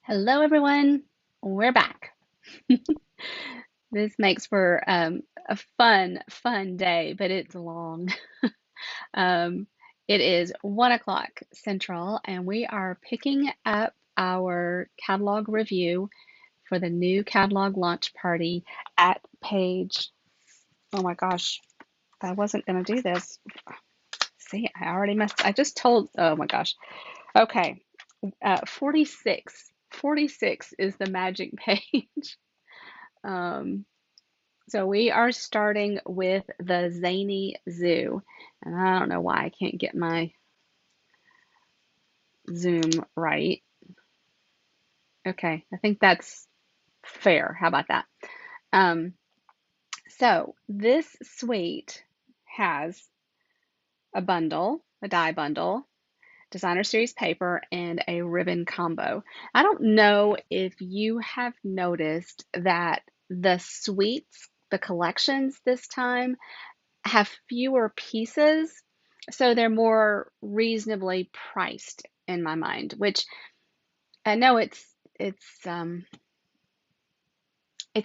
Hello, everyone. We're back. This makes for a fun day, but it's long. Um, it is 1 o'clock Central, and we are picking up our catalog review for the new catalog launch party at page. Oh my gosh, I wasn't going to do this. See, I already messed. I just told. Oh my gosh. Okay, 46. 46 is the magic page. Um, So we are starting with the Zany Zoo. And I don't know why I can't get my zoom right. Okay, I think that's fair. How about that? Um, so this suite has a bundle, a die bundle, designer series paper, and a ribbon combo. I don't know if you have noticed that the suites, the collections this time have fewer pieces, so they're more reasonably priced in my mind, which I know it's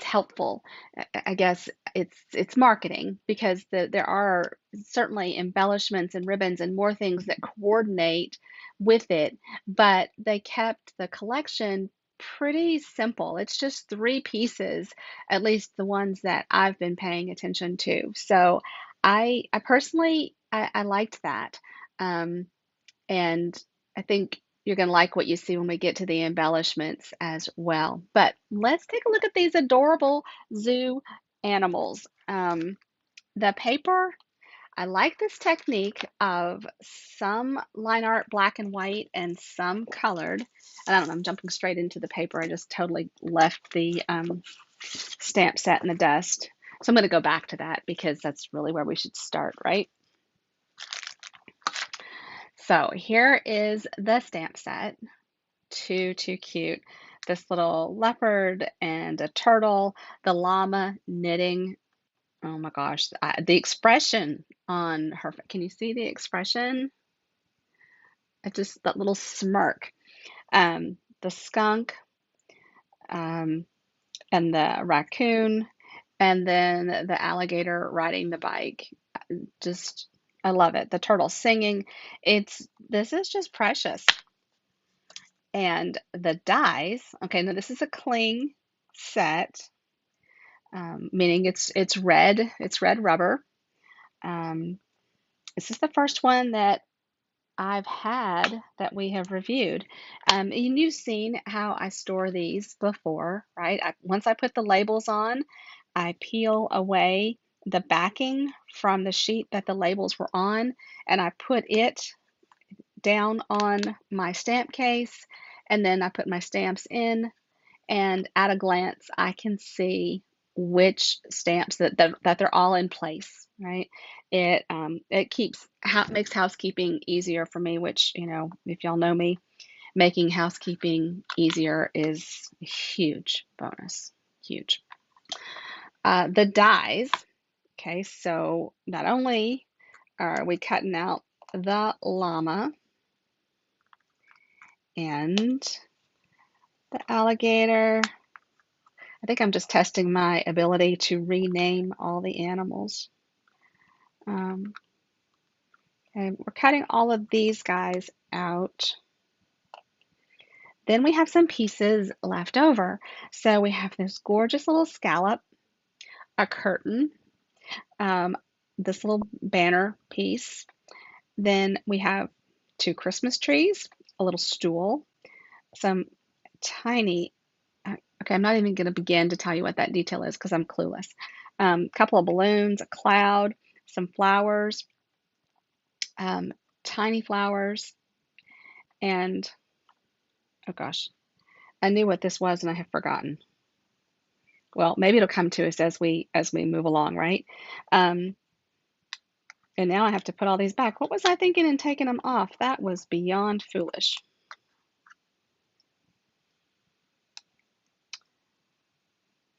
helpful. I guess it's marketing because there are certainly embellishments and ribbons and more things that coordinate with it, but they kept the collection pretty simple. It's just three pieces, at least the ones that I've been paying attention to. So I personally I liked that. Um, and I think you're going to like what you see when we get to the embellishments as well. But let's take a look at these adorable zoo animals. The paper, I like this technique of some line art black and white and some colored. And I don't know, I'm jumping straight into the paper. I just totally left the stamp set in the dust. So I'm going to go back to that because that's really where we should start, right? So here is the stamp set. Too cute. This little leopard and a turtle, the llama knitting. Oh my gosh, the expression on her, can you see the expression? It just that little smirk. The skunk, um, and the raccoon, and then the alligator riding the bike. Just, I love it. The turtle singing. This is just precious. And the dies, okay, now this is a cling set, meaning it's red rubber. Um, this is the first one that I've had that we have reviewed. And you've seen how I store these before, right? Once I put the labels on, I peel away the backing from the sheet that the labels were on, and I put it down on my stamp case, and then I put my stamps in, and at a glance, I can see which stamps that they're all in place, right? It makes housekeeping easier for me, which, if y'all know me, making housekeeping easier is a huge bonus, huge. The dies, okay, so not only are we cutting out the llama and the alligator. I think I'm just testing my ability to rename all the animals. Um, okay, we're cutting all of these guys out. Then we have some pieces left over. So we have this gorgeous little scallop, a curtain, um, this little banner piece. Then we have two Christmas trees, a little stool, some tiny, okay, I'm not even going to begin to tell you what that detail is because I'm clueless. A couple of balloons, a cloud, some flowers, um, tiny flowers, and oh gosh, I knew what this was and I have forgotten. Well, maybe it'll come to us as we move along, right? Um, and now I have to put all these back. What was I thinking in taking them off? That was beyond foolish.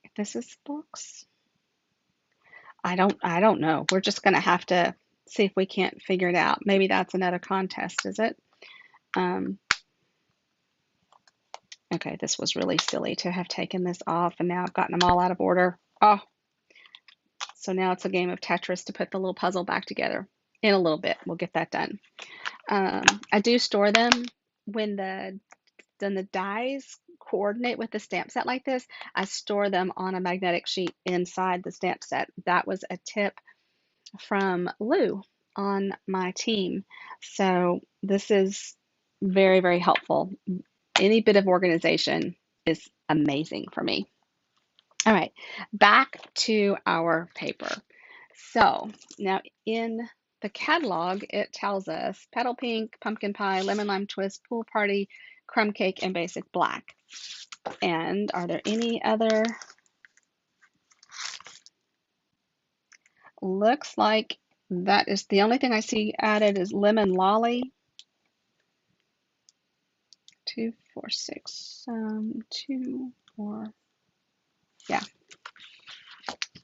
If this is books, I don't know. We're just gonna have to see if we can't figure it out. Maybe that's another contest, is it? Um, Okay, this was really silly to have taken this off, and now I've gotten them all out of order. Oh, so now it's a game of Tetris to put the little puzzle back together. In a little bit, we'll get that done. I do store them when the dies coordinate with the stamp set like this. I store them on a magnetic sheet inside the stamp set. That was a tip from Lou on my team. So this is very, very helpful. Any bit of organization is amazing for me. All right, back to our paper. So now in the catalog, it tells us petal pink, pumpkin pie, lemon lime twist, pool party, crumb cake, and basic black. And are there any other? Looks like that is the only thing I see added is lemon lolly. 2, 4, 6, 2, 4. Yeah,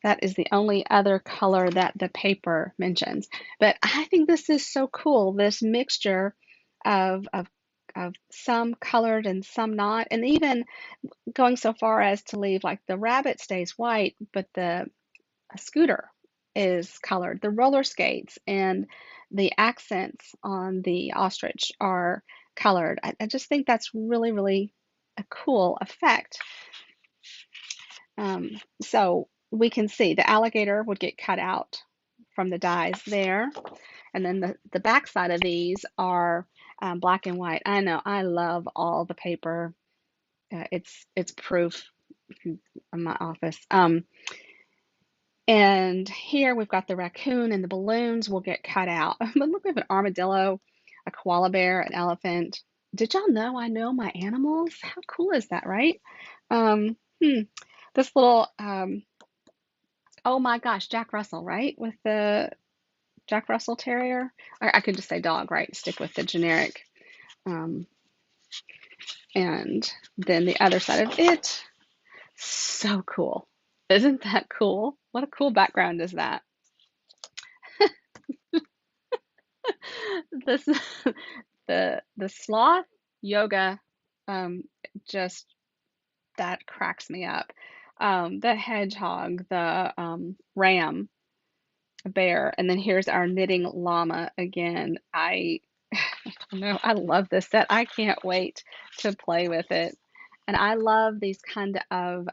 that is the only other color that the paper mentions. But I think this is so cool, this mixture of some colored and some not, and even going so far as to leave like the rabbit stays white, but the scooter is colored. The roller skates and the accents on the ostrich are colored. I just think that's really, really a cool effect. So we can see the alligator would get cut out from the dies there. And then the back side of these are black and white. I know, I love all the paper. It's proof in my office. And here we've got the raccoon and the balloons will get cut out. But look, we have an armadillo, a koala bear, an elephant. Did y'all know I know my animals? How cool is that, right? Um, hmm. This little, oh my gosh, Jack Russell, right? With the Jack Russell Terrier. Or I could just say dog, right? Stick with the generic. Um, and then the other side of it. So cool. Isn't that cool? What a cool background is that? This the sloth yoga just that cracks me up. The hedgehog, the ram, bear, and then here's our knitting llama again. I no, I love this set. I can't wait to play with it. And I love these kind of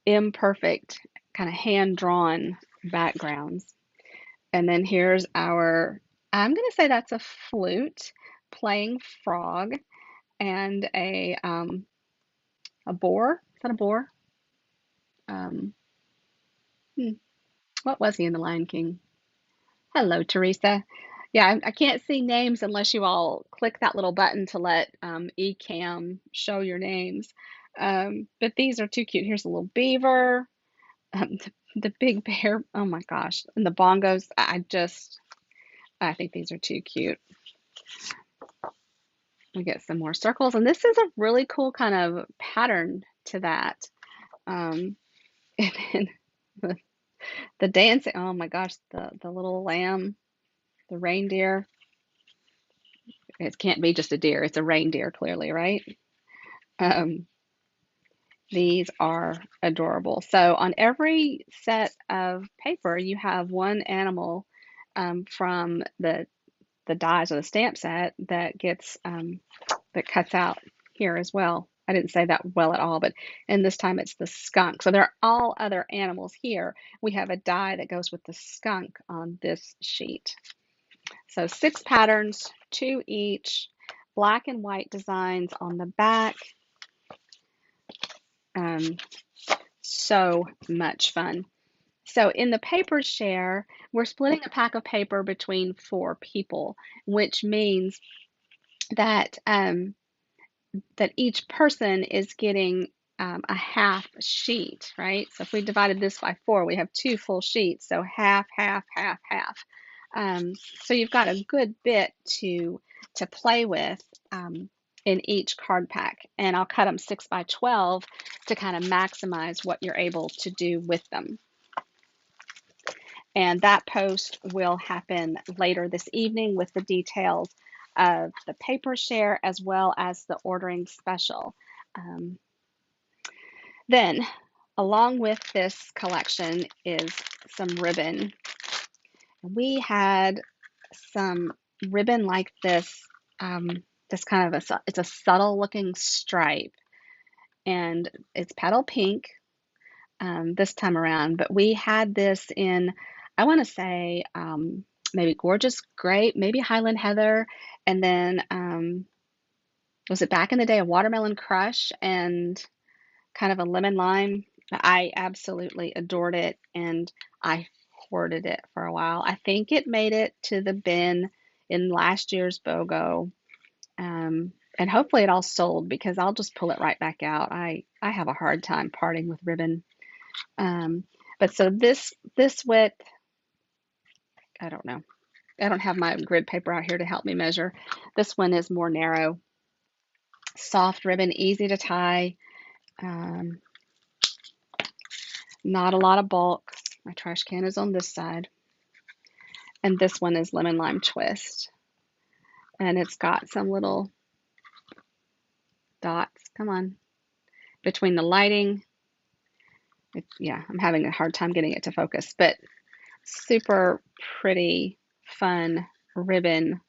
imperfect, kind of hand-drawn backgrounds. And then here's our, I'm going to say that's a flute playing frog and a boar. Is that a boar? Um, hmm, what was he in The Lion King? Hello, Teresa. Yeah, I can't see names unless you all click that little button to let eCam show your names. But these are too cute. Here's a little beaver, the big bear. Oh my gosh. And the bongos. I think these are too cute. We get some more circles. And this is a really cool kind of pattern to that. And then the dancing. Oh my gosh, the little lamb, the reindeer. It can't be just a deer. It's a reindeer, clearly, right? Um, these are adorable. So on every set of paper, you have one animal from the dies of the stamp set that gets that cuts out here as well. I didn't say that well at all, but and this time it's the skunk. So there are all other animals here. We have a die that goes with the skunk on this sheet. So 6 patterns, 2 each, black and white designs on the back. So much fun. So in the paper share, we're splitting a pack of paper between 4 people, which means that that each person is getting a half sheet, right? So if we divided this by 4, we have 2 full sheets, so half, half, half, half. So you've got a good bit to play with in each card pack, and I'll cut them 6 by 12 to kind of maximize what you're able to do with them. And that post will happen later this evening with the details of the paper share as well as the ordering special. Um, then, along with this collection is some ribbon. We had some ribbon like this, this kind of it's a subtle looking stripe, and it's petal pink this time around, but we had this in, I want to say, maybe gorgeous grape, maybe Highland heather, and then was it back in the day a watermelon crush and kind of a lemon lime? I absolutely adored it, and I hoarded it for a while. I think it made it to the bin in last year's BOGO. And hopefully it all sold because I'll just pull it right back out. I have a hard time parting with ribbon. Um, but so this width, I don't know. I don't have my grid paper out here to help me measure. This one is more narrow, soft ribbon, easy to tie, um, not a lot of bulk. My trash can is on this side. And this one is lemon lime twist. And it's got some little dots, come on, between the lighting. Yeah, I'm having a hard time getting it to focus, but super pretty, fun ribbon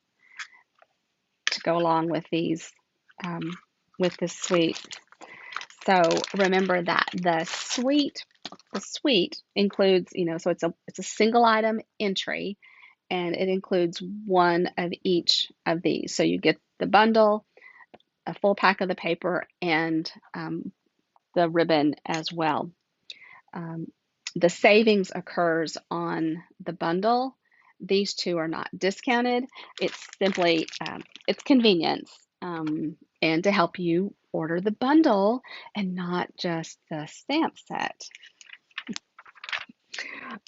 to go along with these, with this suite. So remember that the suite includes, so it's a single item entry, and it includes one of each of these. So you get the bundle, a full pack of the paper, and the ribbon as well. Um, the savings occurs on the bundle. These two are not discounted. It's simply it's convenience, and to help you order the bundle and not just the stamp set.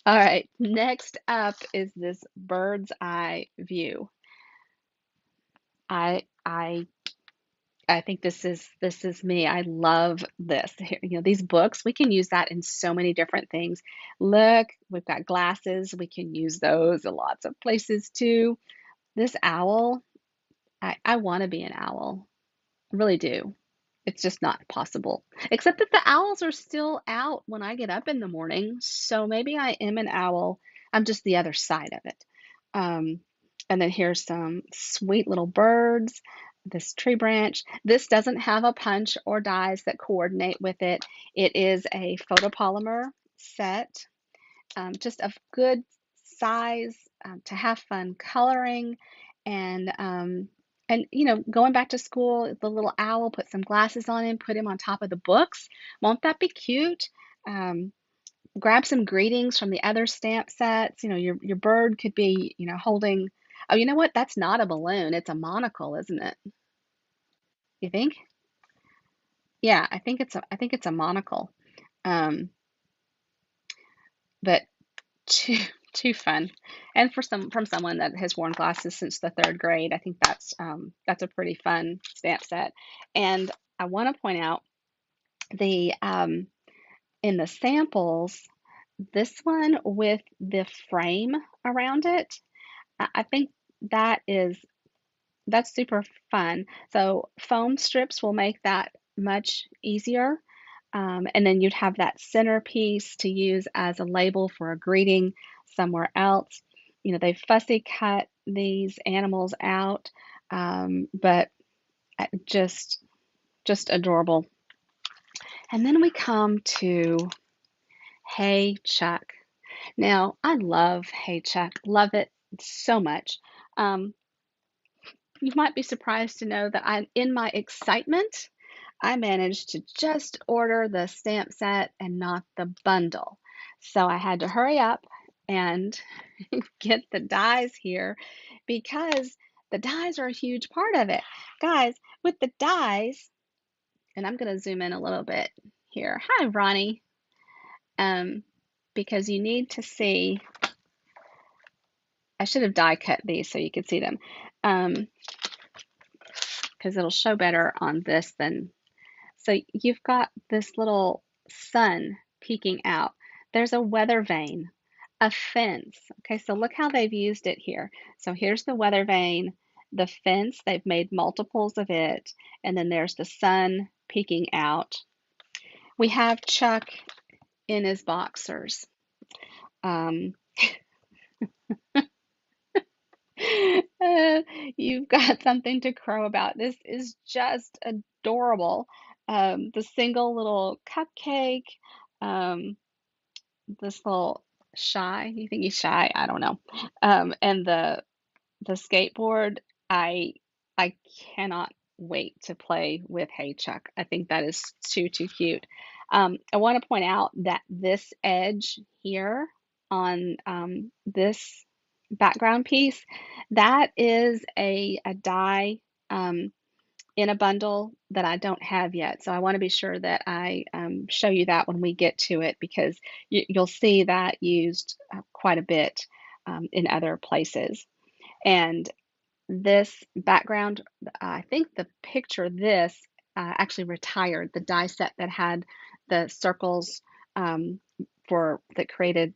All right, next up is this bird's eye view. I I think this is me. I love this. These books, we can use that in so many different things. Look, we've got glasses. We can use those in lots of places too. This owl, I want to be an owl. I really do. It's just not possible. Except that the owls are still out when I get up in the morning. So maybe I am an owl. I'm just the other side of it. Um, and then here's some sweet little birds, this tree branch. This doesn't have a punch or dies that coordinate with it. It is a photopolymer set, just of good size, to have fun coloring, and going back to school, the little owl, put some glasses on him, put him on top of the books. Won't that be cute? Um, Grab some greetings from the other stamp sets. Your bird could be, holding. Oh, you know what? That's not a balloon. It's a monocle, isn't it? You think? Yeah, I think it's a monocle. Um, but too too fun, and from someone that has worn glasses since the third grade, I think that's a pretty fun stamp set. And I want to point out the in the samples, this one with the frame around it, I think that is that's super fun. So foam strips will make that much easier. And then you'd have that centerpiece to use as a label for a greeting somewhere else. They fussy cut these animals out, but just adorable. And then we come to Hey Chuck. Now, I love Hey Chuck, love it so much. Um, you might be surprised to know that in my excitement, I managed to just order the stamp set and not the bundle. So I had to hurry up and get the dies here because the dies are a huge part of it. Guys, with the dies, and I'm going to zoom in a little bit here. Hi, Ronnie. Um, because you need to see, I should have die cut these so you could see them. Because it'll show better on this than. So you've got this little sun peeking out. There's a weather vane, a fence. Okay, so look how they've used it here. So here's the weather vane, the fence, they've made multiples of it, and then there's the sun peeking out. We have Chuck in his boxers. Um, uh, you've got something to crow about. This is just adorable. The single little cupcake, um, this little shy, you think he's shy? I don't know. And the skateboard, I I cannot wait to play with Hey Chuck. I think that is too cute. I want to point out that this edge here on this background piece, that is a die um, in a bundle that I don't have yet. So I want to be sure that I show you that when we get to it because you'll see that used quite a bit in other places. And this background, I think the picture this actually retired. The die set that had the circles um, for that created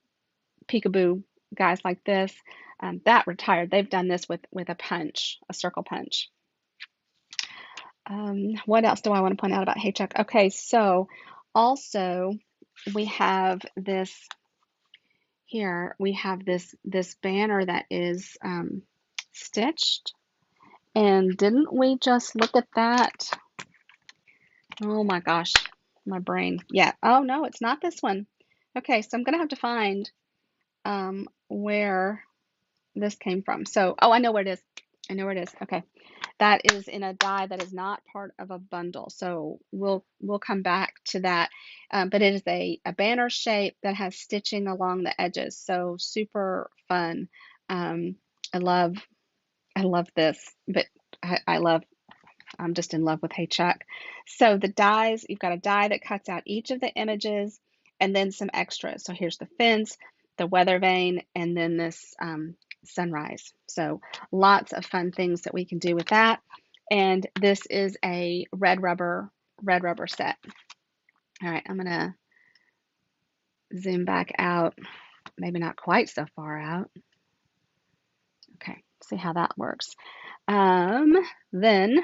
peekaboo guys like this, that retired. They've done this with a punch, a circle punch. What else do I want to point out about Hey Chuck? Okay, so also we have this here. We have this banner that is stitched. And didn't we just look at that? Oh my gosh, my brain. Yeah. Oh no, it's not this one. Okay, so I'm gonna have to find where this came from. So, oh, I know where it is. I know where it is. Okay, that is in a die that is not part of a bundle. So we'll come back to that. But it is a banner shape that has stitching along the edges. So super fun. Um, I love I love this, but I love I'm just in love with Hey Chuck. So the dies, you've got a die that cuts out each of the images and then some extras. So here's the fence, the weather vane, and then this sunrise. So lots of fun things that we can do with that. And this is a red rubber set. All right, I'm gonna zoom back out, maybe not quite so far out. Okay, see how that works. Then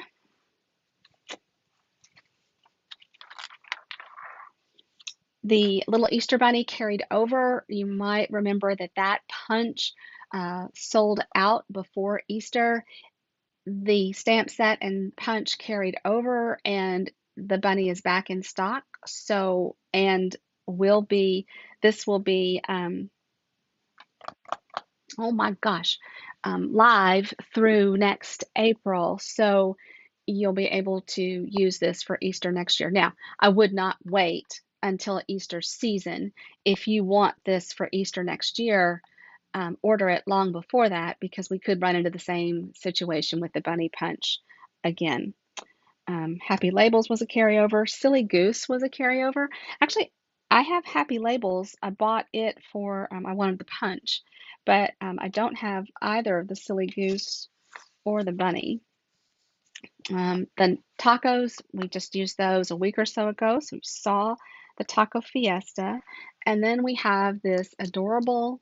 the little Easter Bunny carried over. You might remember that that punch sold out before Easter. The stamp set and punch carried over, and the bunny is back in stock. So, and will be, this will be, oh my gosh, live through next April. So you'll be able to use this for Easter next year. Now, I would not wait until Easter season. If you want this for Easter next year, order it long before that because we could run into the same situation with the bunny punch again. Happy Labels was a carryover. Silly Goose was a carryover. Actually, I have Happy Labels. I bought it for, I wanted the punch, but I don't have either the Silly Goose or the bunny. The tacos, we just used those a week or so ago. So we saw the Taco Fiesta. And then we have this adorable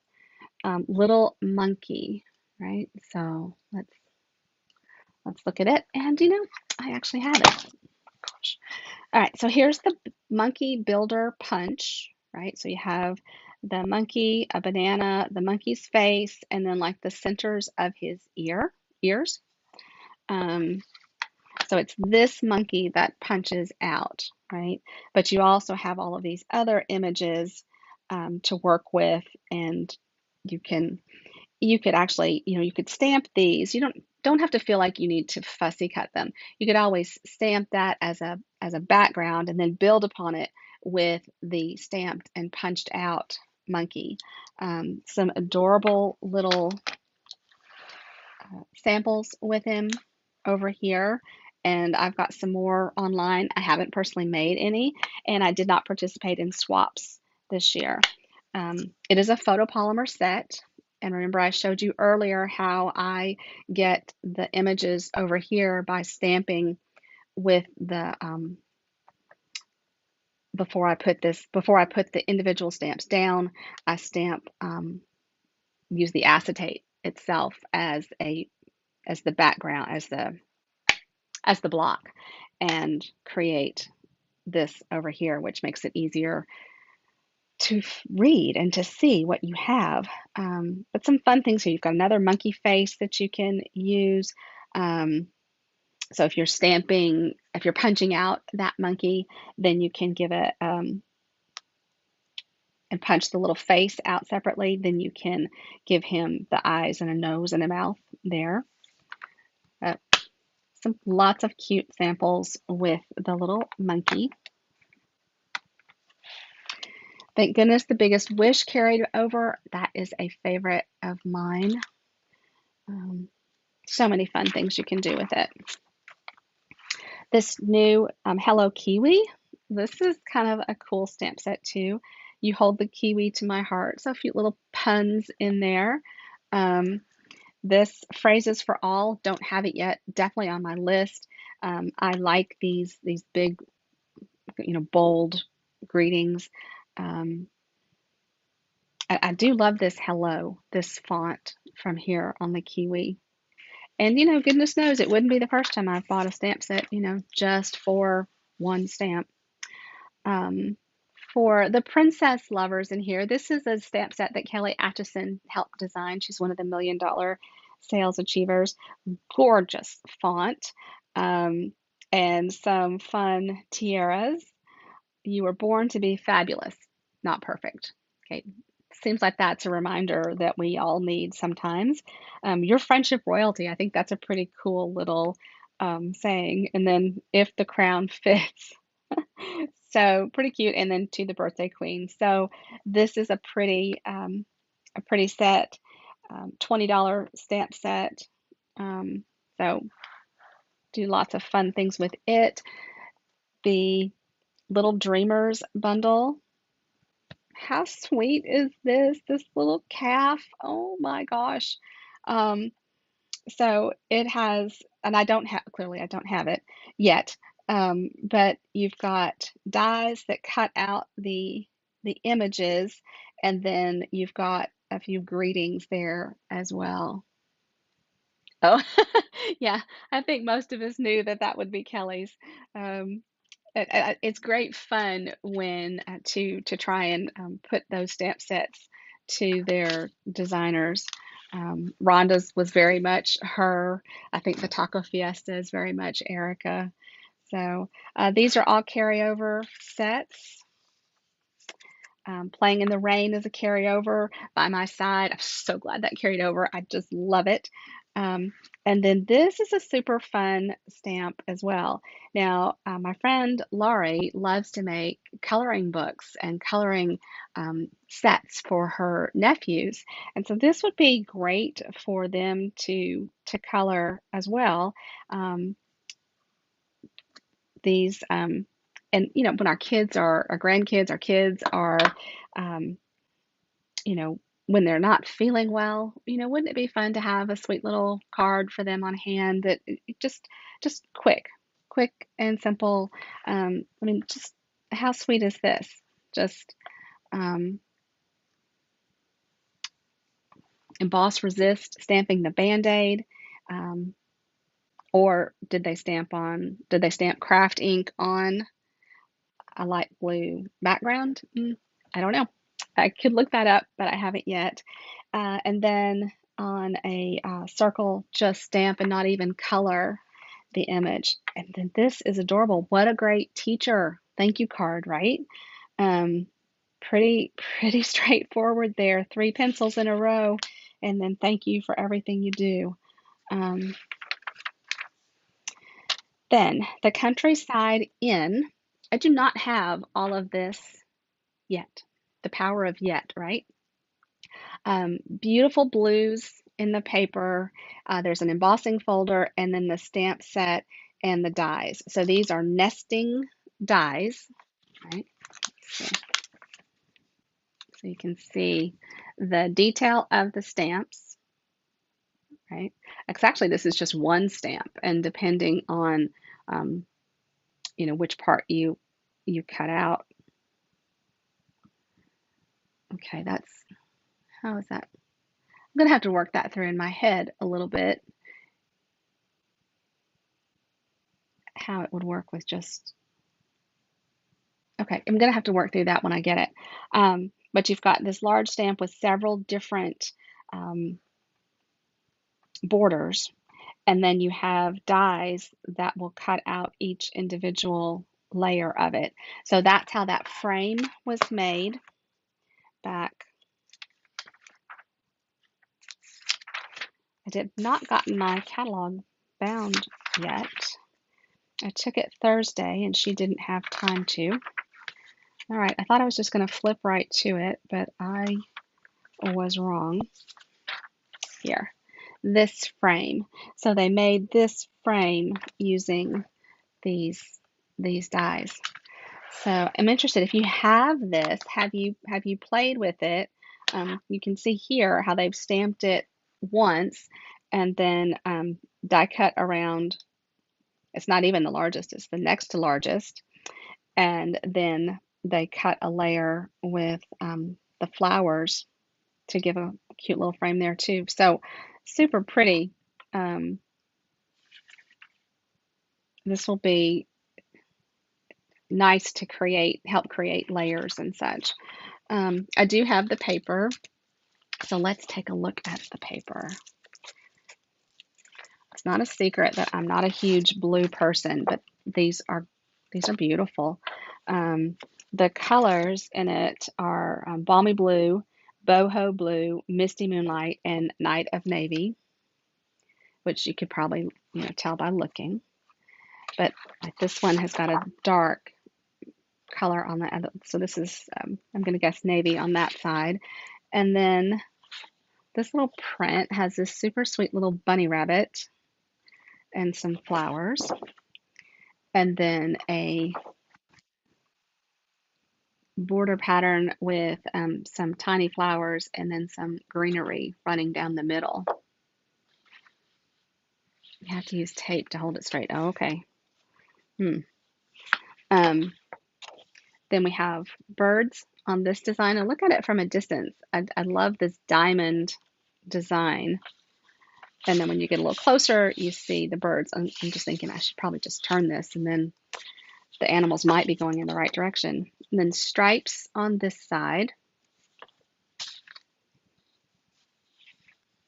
little monkey, right? So let's look at it. And I actually have it. Gosh. All right, so here's the monkey builder punch, right? So you have the monkey, a banana, the monkey's face, and then like the centers of his ears. Um, so it's this monkey that punches out, right? But you also have all of these other images to work with, and you can you could actually, you could stamp these. You don't have to feel like you need to fussy cut them. You could always stamp that as a background and then build upon it with the stamped and punched out monkey. Some adorable little samples with him over here. And I've got some more online. I haven't personally made any, and I did not participate in swaps this year. It is a photopolymer set. And remember, I showed you earlier how I get the images over here by stamping with the, before I put the individual stamps down, I stamp, use the acetate itself as as the background, as the block, and create this over here, which makes it easier to read and to see what you have. But some fun things here. You've got another monkey face that you can use. Um, so if you're stamping, if you're punching out that monkey, then you can give it and punch the little face out separately. Then you can give him the eyes and a nose and a mouth there. Uh, some lots of cute samples with the little monkey. Thank goodness the Biggest Wish carried over. That is a favorite of mine. So many fun things you can do with it. This new Hello Kiwi, this is kind of a cool stamp set too. You hold the kiwi to my heart. So a few little puns in there. This Phrases for All, don't have it yet. Definitely on my list. I like these big, bold greetings. I do love this hello, this font from here on the kiwi. And, goodness knows it wouldn't be the first time I've bought a stamp set, just for one stamp. For the princess lovers in here, this is a stamp set that Kelly Atchison helped design. She's one of the $1 million sales achievers. Gorgeous font, and some fun tiaras. You were born to be fabulous, not perfect. Okay, seems like that's a reminder that we all need sometimes. Your friendship royalty, I think that's a pretty cool little saying. And then if the crown fits. So pretty cute. And then to the birthday queen. So this is a pretty set, $20 stamp set. So do lots of fun things with it. The Little Dreamers bundle. How sweet is this? This little calf. Oh my gosh. Um, so it has, and clearly I don't have it yet. But you've got dies that cut out the images, and then you've got a few greetings there as well. Oh, yeah, I think most of us knew that that would be Kelly's. Um, it's great fun when to try and put those stamp sets to their designers. Rhonda's was very much her. I think the Taco Fiesta is very much Erica. So these are all carryover sets. Playing in the Rain is a carryover by my side. I'm so glad that carried over. I just love it. Um, and then this is a super fun stamp as well. Now, my friend Laurie loves to make coloring books and coloring sets for her nephews. And so this would be great for them to color as well. These and when our grandkids, our kids are um, you know, when they're not feeling well, wouldn't it be fun to have a sweet little card for them on hand that just quick and simple. I mean, just how sweet is this? Just um, emboss resist, stamping the Band-Aid. Um, or did they stamp craft ink on a light blue background? I don't know. I could look that up, but I haven't yet. And then on a circle, just stamp and not even color the image. And then this is adorable. What a great teacher thank you card, right? Um, pretty straightforward there. 3 pencils in a row, and then thank you for everything you do. Um, then the Countryside Inn. I do not have all of this yet. The power of yet, right? Beautiful blues in the paper. There's an embossing folder and then the stamp set and the dies. So these are nesting dies, right? So, so you can see the detail of the stamps, right? Actually, this is just one stamp, and depending on, um, which part you cut out. Okay, how is that? I'm gonna have to work that through in my head a little bit. how it would work with just, okay, I'm going to have to work through that when I get it. But you've got this large stamp with several different um, borders, and then you have dies that will cut out each individual layer of it. So that's how that frame was made back. I did not gotten my catalog bound yet. I took it Thursday and she didn't have time to. All right, I thought I was just going to flip right to it, but I was wrong. Here, this frame. So they made this frame using these dies. So I'm interested, if you have this, have you played with it? You can see here how they've stamped it once and then die cut around. It's not even the largest, it's the next to largest. And then they cut a layer with the flowers to give a cute little frame there too. So super pretty. This will be nice to help create layers and such. I do have the paper, so let's take a look at the paper. It's not a secret that I'm not a huge blue person, but these are beautiful. The colors in it are balmy blue, boho blue, misty moonlight, and night of navy, which you could probably tell by looking. But like this one has got a dark color on the other, so this is I'm going to guess navy on that side. And then this little print has this super sweet little bunny rabbit and some flowers, and then a border pattern with some tiny flowers and then some greenery running down the middle. You have to use tape to hold it straight. Oh, okay. Then we have birds on this design. And look at it from a distance. I love this diamond design. And then when you get a little closer, you see the birds. I'm just thinking I should probably just turn this, and then the animals might be going in the right direction. And then stripes on this side.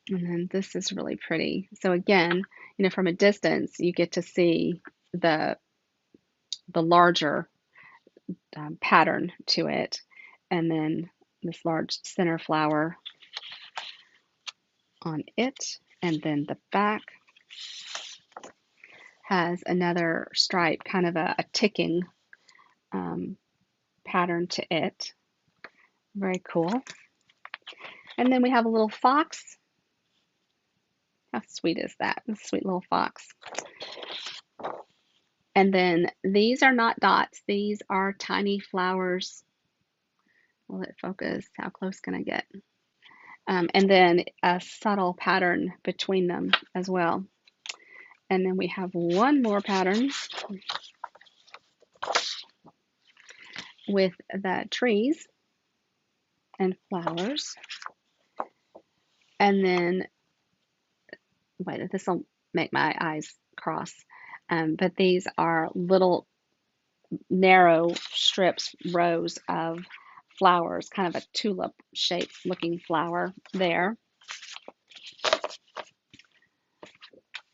And then this is really pretty. So again, from a distance, you get to see the larger pattern to it. And then this large center flower on it. And then the back has another stripe, kind of a ticking pattern to it. Very cool. And then we have a little fox. How sweet is that? A sweet little fox. And then these are not dots. These are tiny flowers. Will it focus? How close can I get? And then a subtle pattern between them as well. And then we have one more pattern with the trees and flowers. And then, wait, this will make my eyes cross. But these are little narrow strips, rows of flowers, kind of a tulip shaped looking flower there.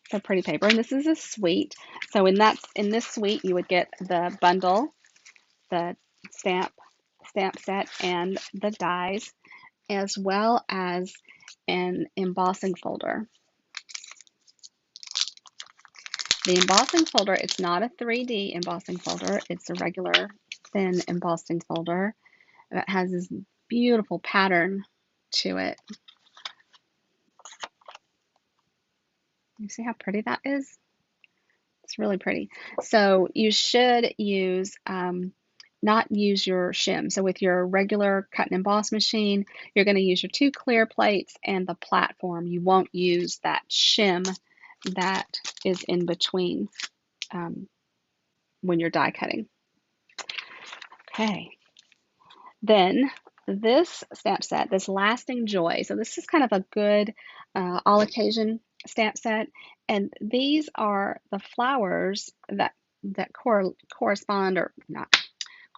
So pretty paper. And this is a suite. So in this suite, you would get the bundle, the stamp set, and the dies, as well as an embossing folder. The embossing folder, it's not a 3D embossing folder. It's a regular thin embossing folder. It has this beautiful pattern to it. You see how pretty that is? It's really pretty. So you should use, not use your shim. So with your regular cut and emboss machine, you're going to use your 2 clear plates and the platform. You won't use that shim that is in between when you're die cutting. Okay. Then this stamp set, this Lasting Joy. So this is kind of a good all occasion stamp set. And these are the flowers that that correspond or not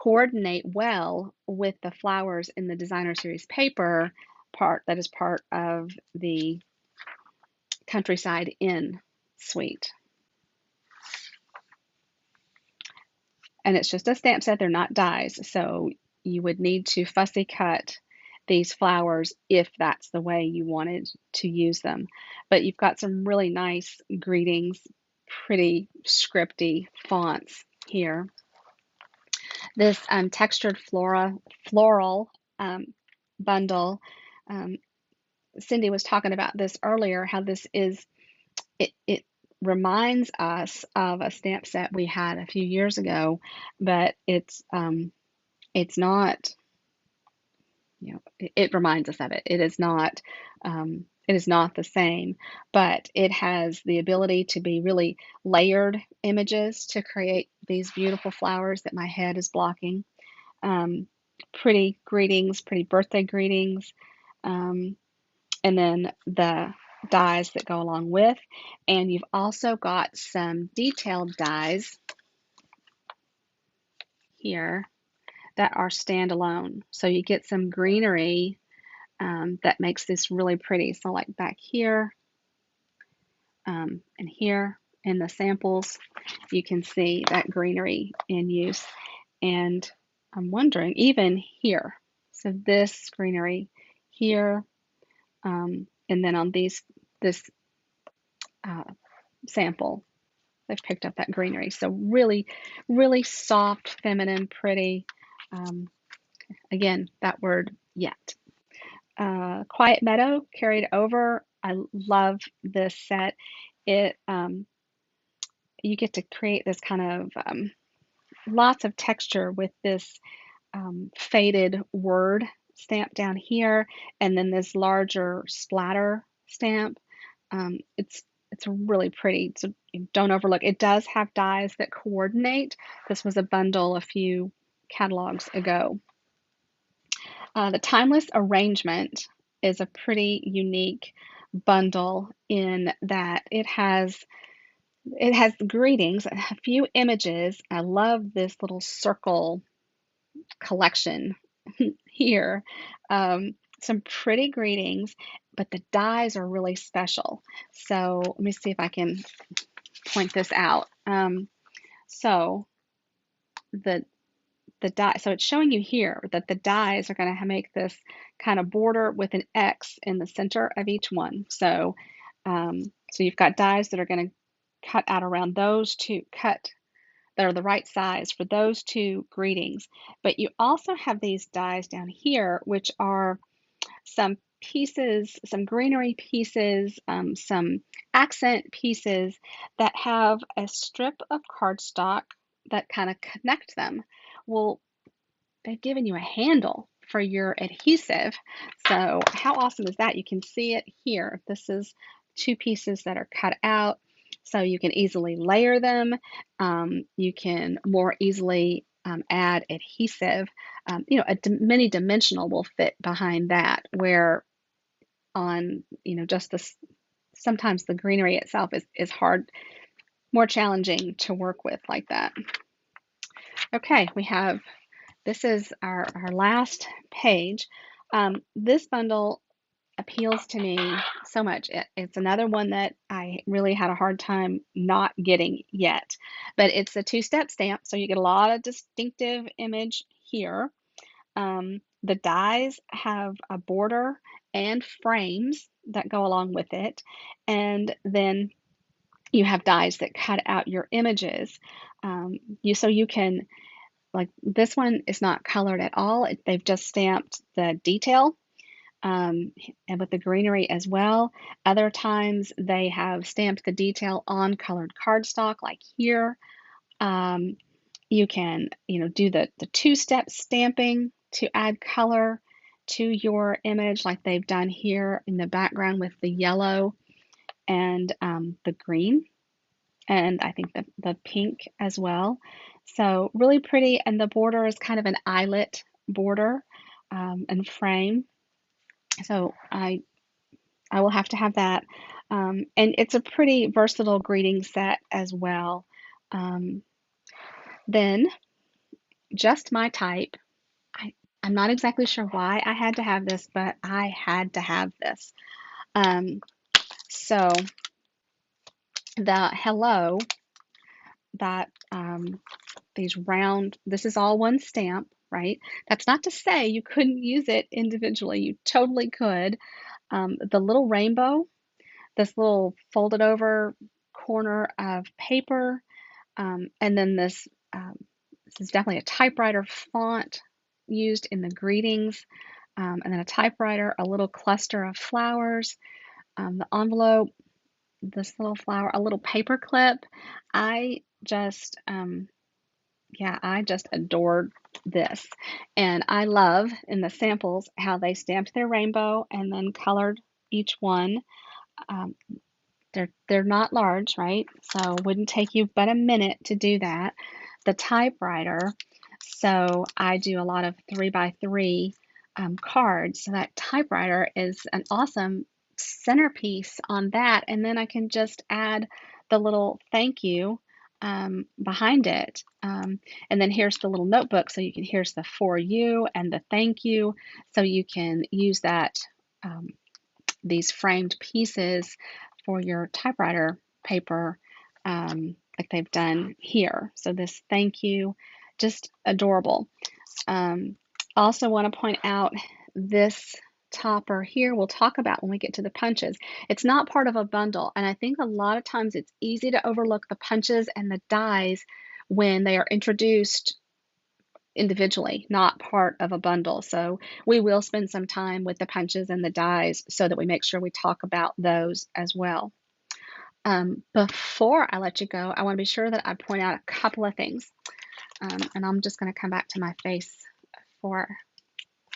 coordinate well with the flowers in the designer series paper part that is part of the Countryside Inn suite. And it's just a stamp set, they're not dies. So you would need to fussy cut these flowers if that's the way you wanted to use them. But you've got some really nice greetings, pretty scripty fonts here. This textured floral bundle, um, Cindy was talking about this earlier, how this is, it reminds us of a stamp set we had a few years ago, but it's not, you know, it reminds us of it. It is not the same, but it has the ability to be really layered images to create these beautiful flowers that my head is blocking. Um, Pretty greetings, pretty birthday greetings, um, and then the dies that go along with. And you've also got some detailed dies here that are standalone. So you get some greenery that makes this really pretty. So like back here and here in the samples, you can see that greenery in use. And I'm wondering, even here, so this greenery here, and then on this uh, sample, they've picked up that greenery. So really, really soft, feminine, pretty. Um, Again, that word yet. Quiet Meadow carried over. I love this set. It You get to create this kind of lots of texture with this faded word stamp down here, and then this larger splatter stamp. It's really pretty. So don't overlook. It does have dies that coordinate. This was a bundle a few catalogs ago. The Timeless Arrangement is a pretty unique bundle in that it has greetings, a few images. I love this little circle collection here. Some pretty greetings, but the dies are really special. So let me see if I can point this out. So the die, so it's showing you here that the dies are going to make this kind of border with an X in the center of each one. So, so you've got dies that are going to cut out around those two, cut that are the right size for those two greetings. But you also have these dies down here, which are some pieces, some greenery pieces, some accent pieces that have a strip of cardstock that kind of connect them. Well, they've given you a handle for your adhesive. So how awesome is that? You can see it here. This is two pieces that are cut out, so you can easily layer them. You can more easily add adhesive. A mini dimensional will fit behind that, where on, just this, sometimes the greenery itself is hard, more challenging to work with like that. Okay, this is our last page. This bundle appeals to me so much. It's another one that I really had a hard time not getting yet, but it's a two-step stamp, so you get a lot of distinctive image here. The dies have a border and frames that go along with it, and then you have dies that cut out your images. So you can, like, this one is not colored at all. They've just stamped the detail, and with the greenery as well. Other times they have stamped the detail on colored cardstock, like here. You can, do the two-step stamping to add color to your image, like they've done here in the background with the yellow and the green, and I think the pink as well. So really pretty, and the border is kind of an eyelet border and frame. So I will have to have that. And it's a pretty versatile greeting set as well. Then just my type. I, I'm not exactly sure why I had to have this, but I had to have this. Um, so the hello, that these round, this is all one stamp, right? That's not to say you couldn't use it individually. You totally could. The little rainbow, this little folded over corner of paper, and then this is definitely a typewriter font used in the greetings, and then a typewriter, a little cluster of flowers, the envelope, this little flower, a little paper clip. I just, yeah, I just adored this. And I love in the samples how they stamped their rainbow and then colored each one. Um, they're not large, right? So it wouldn't take you but a minute to do that. The typewriter, so I do a lot of 3x3 cards. So that typewriter is an awesome centerpiece on that. And then I can just add the little thank you behind it. And then here's the little notebook. So you can, here's the for you and the thank you. So you can use that, these framed pieces for your typewriter paper, like they've done here. So this thank you, just adorable. Also want to point out this topper here we'll talk about when we get to the punches. It's not part of a bundle, and I think a lot of times it's easy to overlook the punches and the dies when they are introduced individually, not part of a bundle. So we will spend some time with the punches and the dies so that we make sure we talk about those as well. Before I let you go, I want to be sure that I point out a couple of things. And I'm just going to come back to my face for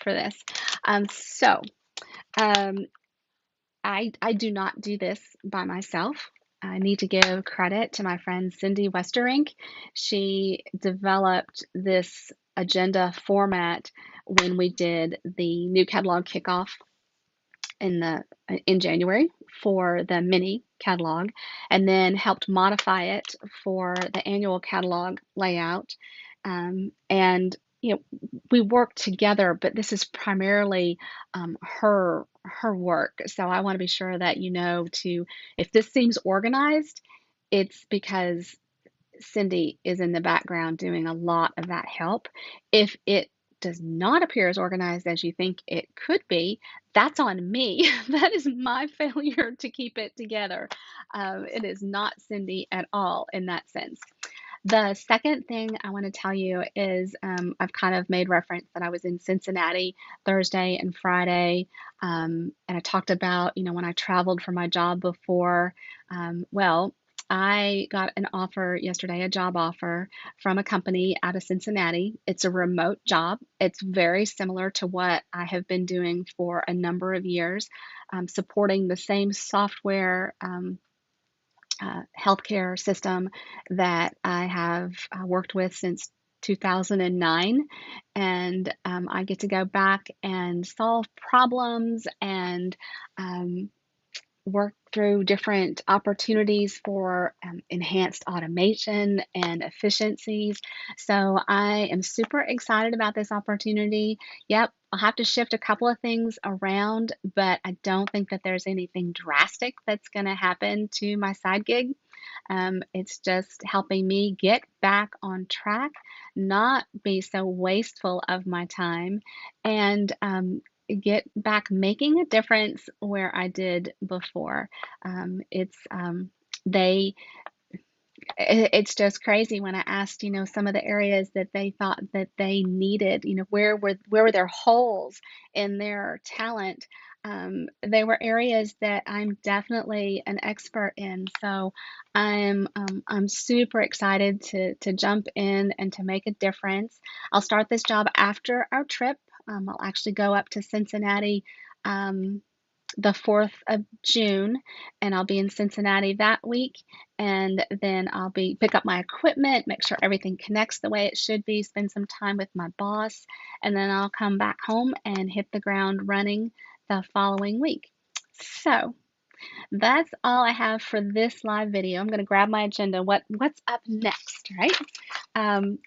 this. So I do not do this by myself. I need to give credit to my friend Cindy Westerink. She developed this agenda format when we did the new catalog kickoff in January for the mini catalog, and then helped modify it for the annual catalog layout. And we work together, but this is primarily her work. So I want to be sure that if this seems organized, it's because Cindy is in the background doing a lot of that help. If it does not appear as organized as you think it could be, that's on me. That is my failure to keep it together. It is not Cindy at all in that sense. The second thing I want to tell you is I've kind of made reference that I was in Cincinnati Thursday and Friday, and I talked about, when I traveled for my job before. Well, I got an offer yesterday, a job offer from a company out of Cincinnati. It's a remote job. It's very similar to what I have been doing for a number of years, supporting the same software healthcare system that I have worked with since 2009. And I get to go back and solve problems and work through different opportunities for enhanced automation and efficiencies. So I am super excited about this opportunity. Yep, I'll have to shift a couple of things around, but I don't think that there's anything drastic that's going to happen to my side gig. It's just helping me get back on track, not be so wasteful of my time, and get back making a difference where I did before. It's they it's just crazy when I asked, some of the areas that they thought that they needed, where were their holes in their talent. They were areas that I'm definitely an expert in. So I'm super excited to jump in and to make a difference. I'll start this job after our trip. I'll actually go up to Cincinnati the 4th of June, and I'll be in Cincinnati that week. And then I'll pick up my equipment, make sure everything connects the way it should be, spend some time with my boss, and then I'll come back home and hit the ground running the following week. So That's all I have for this live video. I'm going to grab my agenda. What's up next, right?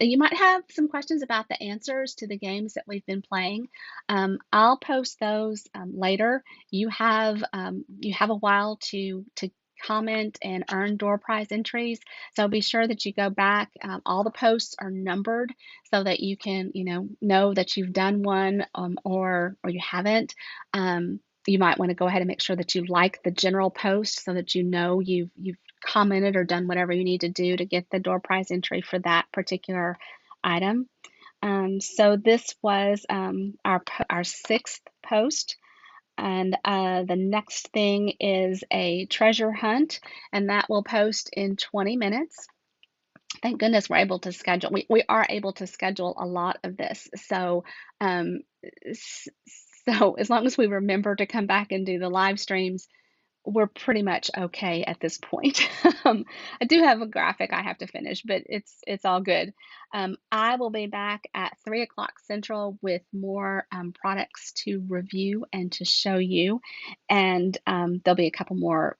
You might have some questions about the answers to the games that we've been playing. I'll post those later. You have a while to comment and earn door prize entries. So be sure that you go back. All the posts are numbered so that you can, know that you've done one or you haven't. You might want to go ahead and make sure that you like the general post so that you know you've commented or done whatever you need to do to get the door prize entry for that particular item. So this was our sixth post. And the next thing is a treasure hunt, and that will post in 20 minutes. Thank goodness we're able to schedule. We are able to schedule a lot of this. Um, so as long as we remember to come back and do the live streams, we're pretty much okay at this point. I do have a graphic I have to finish, but it's all good. I will be back at 3 o'clock Central with more products to review and to show you, and there'll be a couple more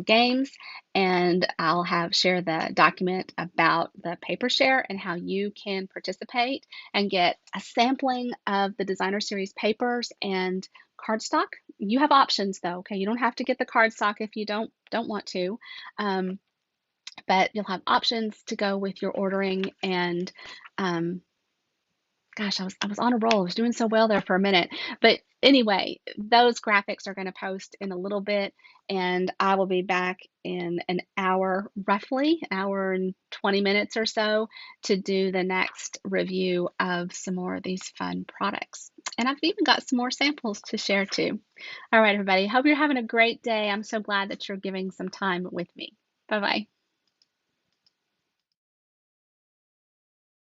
games, and I'll have share the document about the paper share and how you can participate and get a sampling of the designer series papers and cardstock. You have options though, okay? You don't have to get the cardstock if you don't want to, um, but you'll have options to go with your ordering. And gosh, I was on a roll. I was doing so well there for a minute. But anyway, those graphics are going to post in a little bit, and I will be back in an hour, roughly, an hour and 20 minutes or so, to do the next review of some more of these fun products. And I've even got some more samples to share too. All right, everybody. Hope you're having a great day. I'm so glad that you're giving some time with me. Bye bye.